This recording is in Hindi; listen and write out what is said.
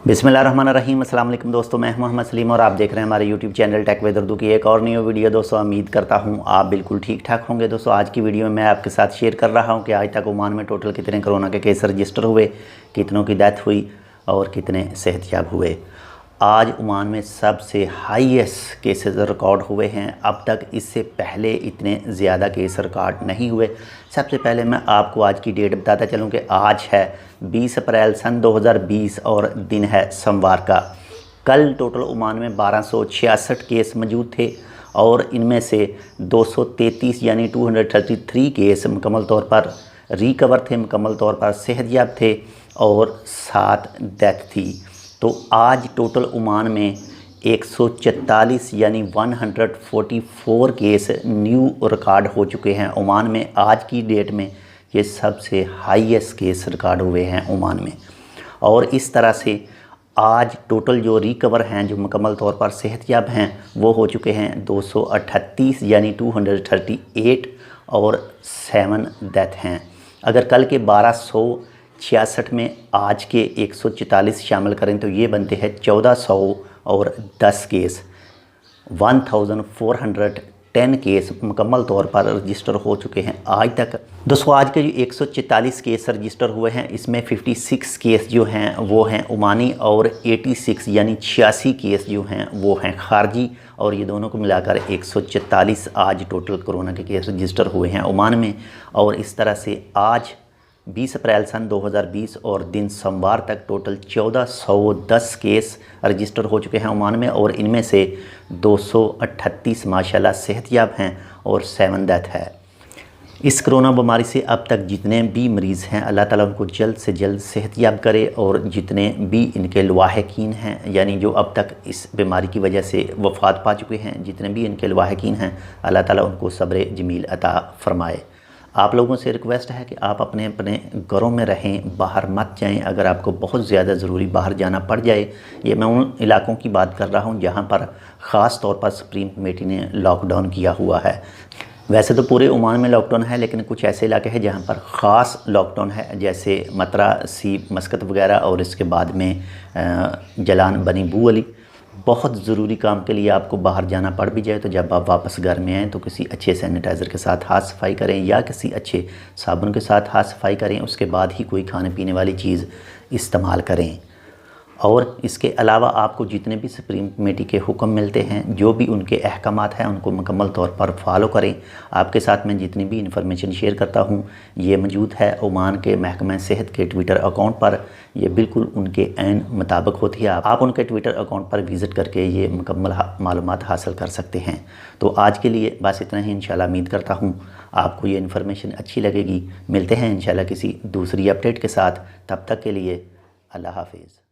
बिस्मिल्लाहिर्रहमानिर्रहीम। अस्सलाम वालेकुम दोस्तों, मैं मोहम्मद सलीम और आप देख रहे हैं हमारे YouTube channel tech with Urdu की एक और न्यू वीडियो। दोस्तों उम्मीद करता हूं आप बिल्कुल ठीक ठाक होंगे। दोस्तों आज की वीडियो में मैं आपके साथ शेयर कर रहा हूं कि आज तक ओमान में टोटल कितने कोरोना के केस रजिस्टर हुए, कितनों की डेथ हुई और कितने सेहतयाब हुए। आज ओमान में सबसे हाईएस्ट केसेस रिकॉर्ड हुए हैं। अब तक इससे पहले इतने ज़्यादा केस रिकॉर्ड नहीं हुए। सबसे पहले मैं आपको आज की डेट बताता चलूँ कि आज है 20 अप्रैल सन 2020 और दिन है सोमवार का। कल टोटल ओमान में 1266 केस मौजूद थे और इनमें से 233 यानी 233 केस मुकम्मल तौर पर रिकवर थे, मुकम्मल तौर पर सेहतयाब थे और 7 डेथ थी। तो आज टोटल ओमान में 144 यानी 144 केस न्यू रिकॉर्ड हो चुके हैं। ओमान में आज की डेट में ये सबसे हाईएस्ट केस रिकॉर्ड हुए हैं ओमान में। और इस तरह से आज टोटल जो रिकवर हैं, जो मुकम्मल तौर पर सेहतयाब हैं, वो हो चुके हैं 238 यानी 238 और 7 डेथ हैं। अगर कल के 1266 में आज के 144 शामिल करें तो ये बनते हैं 1410 केस। 1410 केस मुकम्मल तौर पर रजिस्टर हो चुके हैं आज तक। दोस्तों आज के जो 144 केस रजिस्टर हुए हैं, इसमें 56 केस जो हैं वो हैं ओमानी और 86 यानी 86 केस जो हैं वो हैं खारजी। और ये दोनों को मिलाकर 144 आज टोटल कोरोना के केस रजिस्टर हुए हैं ओमान में। और इस तरह से आज 20 अप्रैल सन 2020 और दिन सोमवार तक टोटल 1410 केस रजिस्टर हो चुके हैं ओमान में और इनमें से 238 माशाल्लाह सेहतयाब हैं और 7 डेथ है। इस कोरोना बीमारी से अब तक जितने भी मरीज़ हैं, अल्लाह ताला उनको जल्द से जल्द सेहतयाब करे। और जितने भी इनके लवाहिकीन हैं, यानी जो अब तक इस बीमारी की वजह से वफ़ात पा चुके हैं, जितने भी इनके लवाहिकीन हैं, अल्लाह ताला उनको सब्र जमील अता फ़रमाए। आप लोगों से रिक्वेस्ट है कि आप अपने अपने घरों में रहें, बाहर मत जाएं। अगर आपको बहुत ज़्यादा ज़रूरी बाहर जाना पड़ जाए, ये मैं उन इलाकों की बात कर रहा हूं जहां पर ख़ास तौर पर सुप्रीम कमेटी ने लॉकडाउन किया हुआ है। वैसे तो पूरे ओमान में लॉकडाउन है, लेकिन कुछ ऐसे इलाके हैं जहां पर ख़ास लॉकडाउन है, जैसे मतरा, सी, मस्कत वगैरह और इसके बाद में जलान, बनी बू अली। बहुत ज़रूरी काम के लिए आपको बाहर जाना पड़ भी जाए तो जब आप वापस घर में आएँ तो किसी अच्छे सैनिटाइज़र के साथ हाथ सफाई करें या किसी अच्छे साबुन के साथ हाथ सफाई करें। उसके बाद ही कोई खाने पीने वाली चीज़ इस्तेमाल करें। और इसके अलावा आपको जितने भी सुप्रीम कमेटी के हुक्म मिलते हैं, जो भी उनके अहकामात हैं, उनको मुकम्मल तौर पर फॉलो करें। आपके साथ मैं जितनी भी इन्फॉर्मेशन शेयर करता हूँ ये मौजूद है ओमान के महकमा सेहत के ट्विटर अकाउंट पर। ये बिल्कुल उनके ऐन मुताबिक होती है। आप उनके ट्विटर अकाउंट पर विज़िट करके ये मुकम्मल मालूमात हासिल कर सकते हैं। तो आज के लिए बस इतना ही। इंशाल्लाह उम्मीद करता हूँ आपको ये इन्फॉर्मेशन अच्छी लगेगी। मिलते हैं इंशाल्लाह किसी दूसरी अपडेट के साथ। तब तक के लिए अल्लाह हाफिज़।